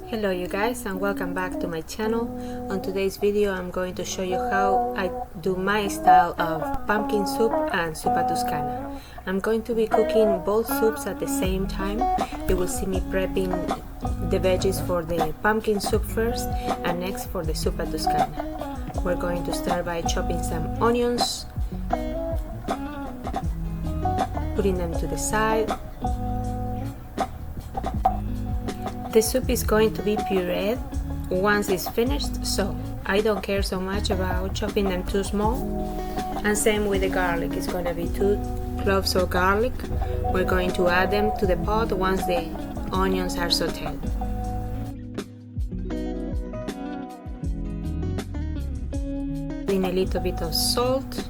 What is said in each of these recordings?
Hello you guys, and welcome back to my channel. On today's video I'm going to show you how I do my style of pumpkin soup and Zuppa Toscana. I'm going to be cooking both soups at the same time. You will see me prepping the veggies for the pumpkin soup first and next for the Zuppa Toscana. We're going to start by chopping some onions, putting them to the side. The soup is going to be pureed once it's finished, so I don't care so much about chopping them too small. And same with the garlic, it's going to be 2 cloves of garlic. We're going to add them to the pot once the onions are sauteed. Adding a little bit of salt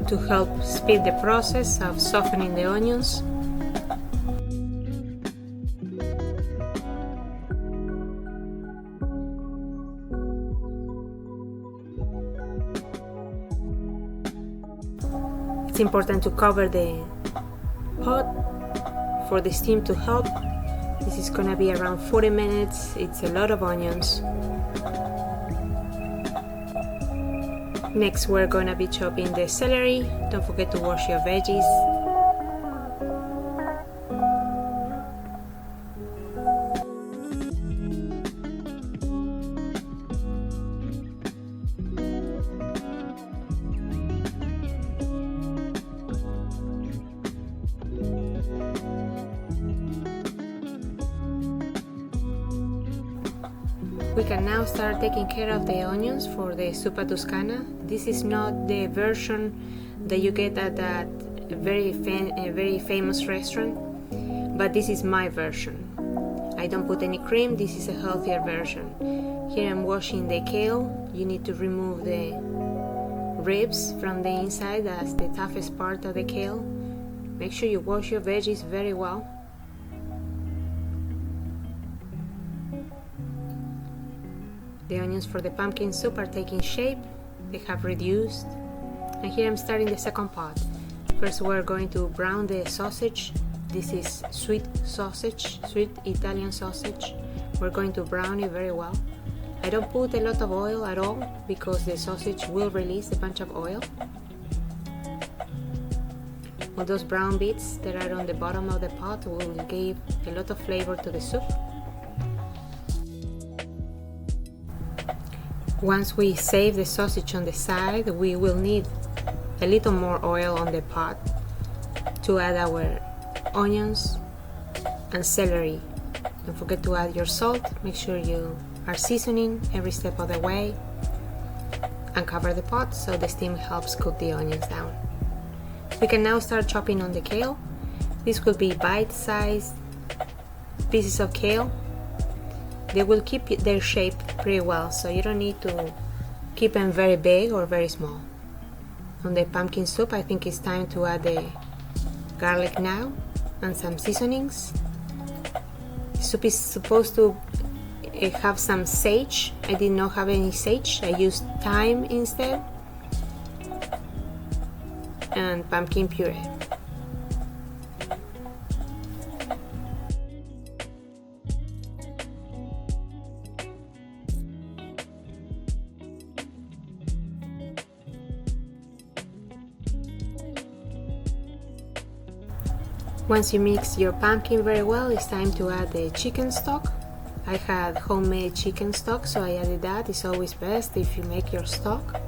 to help speed the process of softening the onions. It's important to cover the pot for the steam to help. This is gonna be around 40 minutes. It's a lot of onions. Next, we're gonna be chopping the celery. Don't forget to wash your veggies. We can now start taking care of the onions for the Zuppa Toscana. This is not the version that you get at that very famous restaurant, but this is my version. I don't put any cream, this is a healthier version. Here I'm washing the kale. You need to remove the ribs from the inside, that's the toughest part of the kale. Make sure you wash your veggies very well. The onions for the pumpkin soup are taking shape, they have reduced. And here I'm starting the second pot. First we're going to brown the sausage. This is sweet sausage, sweet Italian sausage. We're going to brown it very well. I don't put a lot of oil at all because the sausage will release a bunch of oil. All those brown bits that are on the bottom of the pot will give a lot of flavor to the soup. Once we save the sausage on the side, we will need a little more oil on the pot to add our onions and celery. Don't forget to add your salt. Make sure you are seasoning every step of the way, and cover the pot so the steam helps cook the onions down. We can now start chopping on the kale. This will be bite-sized pieces of kale. They will keep their shape pretty well, so you don't need to keep them very big or very small. On the pumpkin soup, I think it's time to add the garlic now and some seasonings. The soup is supposed to have some sage. I did not have any sage. I used thyme instead, and pumpkin puree. Once you mix your pumpkin very well, it's time to add the chicken stock. I had homemade chicken stock, so I added that. It's always best if you make your stock.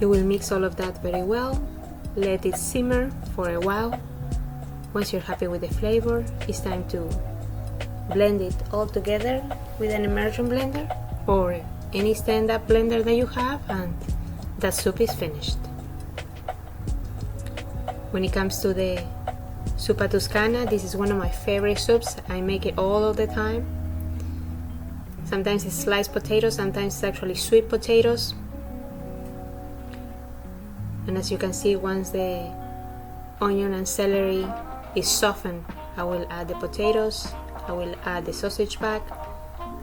You will mix all of that very well. Let it simmer for a while. Once you're happy with the flavor, it's time to blend it all together with an immersion blender or any stand-up blender that you have, and that soup is finished. When it comes to the Zuppa Toscana, this is one of my favorite soups. I make it all of the time. Sometimes it's sliced potatoes, sometimes it's actually sweet potatoes. And as you can see, once the onion and celery is softened, I will add the potatoes, I will add the sausage back,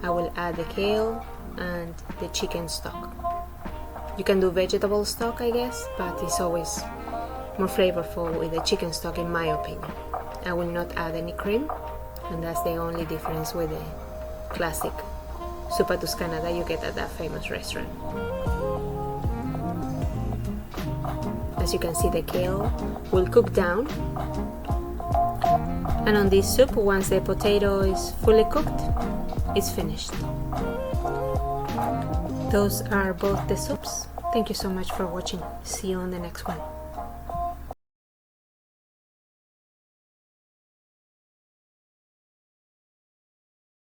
I will add the kale and the chicken stock. You can do vegetable stock, I guess, but it's always more flavorful with the chicken stock in my opinion. I will not add any cream, and that's the only difference with the classic Zuppa Toscana that you get at that famous restaurant. As you can see, the kale will cook down, and on this soup, once the potato is fully cooked, it's finished. Those are both the soups. Thank you so much for watching. See you on the next one.